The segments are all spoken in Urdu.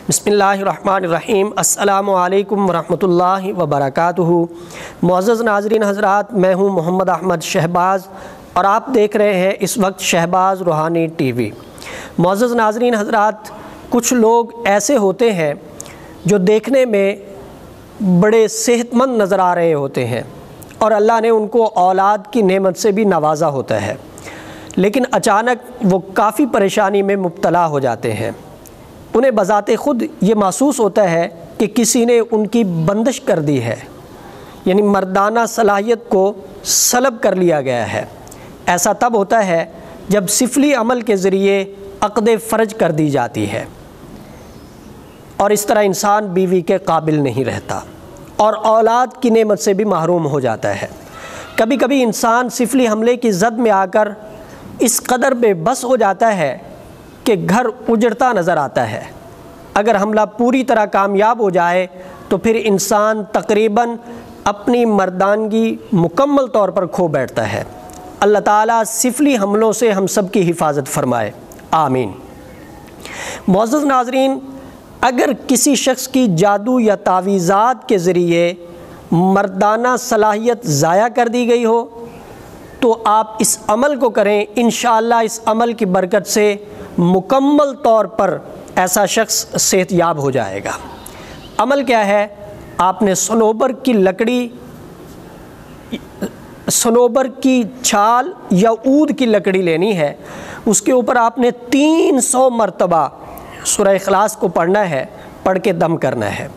بسم اللہ الرحمن الرحیم۔ السلام علیکم ورحمۃ اللہ وبرکاتہ۔ معزز ناظرین حضرات، میں ہوں محمد احمد شہباز اور آپ دیکھ رہے ہیں اس وقت شہباز روحانی ٹی وی۔ معزز ناظرین حضرات، کچھ لوگ ایسے ہوتے ہیں جو دیکھنے میں بڑے صحت مند نظر آ رہے ہوتے ہیں اور اللہ نے ان کو اولاد کی نعمت سے بھی نوازا ہوتا ہے، لیکن اچانک وہ کافی پریشانی میں مبتلا ہو جاتے ہیں۔ انہیں بذات خود یہ محسوس ہوتا ہے کہ کسی نے ان کی بندش کر دی ہے، یعنی مردانہ صلاحیت کو سلب کر لیا گیا ہے۔ ایسا تب ہوتا ہے جب سفلی عمل کے ذریعے عقد فرج کر دی جاتی ہے، اور اس طرح انسان بیوی کے قابل نہیں رہتا اور اولاد کی نعمت سے بھی محروم ہو جاتا ہے۔ کبھی کبھی انسان سفلی حملے کی زد میں آ کر اس قدر بے بس ہو جاتا ہے کہ گھر اجڑتا نظر آتا ہے۔ اگر حملہ پوری طرح کامیاب ہو جائے تو پھر انسان تقریباً اپنی مردانگی مکمل طور پر کھو بیٹھتا ہے۔ اللہ تعالیٰ سفلی حملوں سے ہم سب کی حفاظت فرمائے، آمین۔ معزز ناظرین، اگر کسی شخص کی جادو یا تعویذات کے ذریعے مردانہ صلاحیت ضائع کر دی گئی ہو تو آپ اس عمل کو کریں، انشاءاللہ اس عمل کی برکت سے مکمل طور پر ایسا شخص صحت یاب ہو جائے گا۔ عمل کیا ہے؟ آپ نے صنوبر کی چھال یا عود کی لکڑی لینی ہے، اس کے اوپر آپ نے 300 مرتبہ سورہ اخلاص کو پڑھنا ہے، پڑھ کے دم کرنا ہے،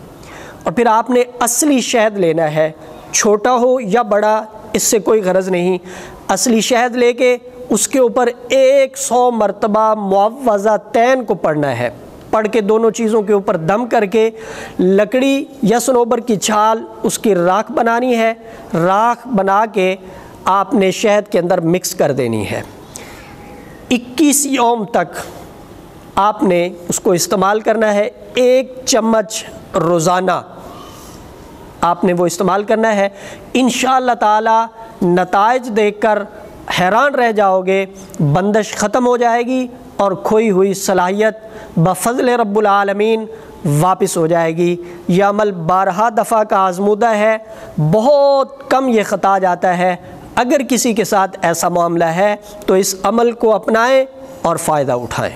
اور پھر آپ نے اصلی شہد لینا ہے، چھوٹا ہو یا بڑا اس سے کوئی غرض نہیں۔ اصلی شہد لے کے اس کے اوپر 100 مرتبہ معوذتین کو پڑھنا ہے، پڑھ کے دونوں چیزوں کے اوپر دم کر کے لکڑی یا صنوبر کی چھال اس کی راکھ بنانی ہے۔ راکھ بنا کے آپ نے شہد کے اندر مکس کر دینی ہے۔ 21 یوم تک آپ نے اس کو استعمال کرنا ہے۔ 1 چمچ روزانہ آپ نے وہ استعمال کرنا ہے۔ انشاءاللہ تعالی نتائج دیکھ کر حیران رہ جاؤ گے، بندش ختم ہو جائے گی اور کھوئی ہوئی صلاحیت بفضل رب العالمین واپس ہو جائے گی۔ یہ عمل 12 دفعہ کا آزمودہ ہے، بہت کم یہ خطا جاتا ہے۔ اگر کسی کے ساتھ ایسا معاملہ ہے تو اس عمل کو اپنائیں اور فائدہ اٹھائیں۔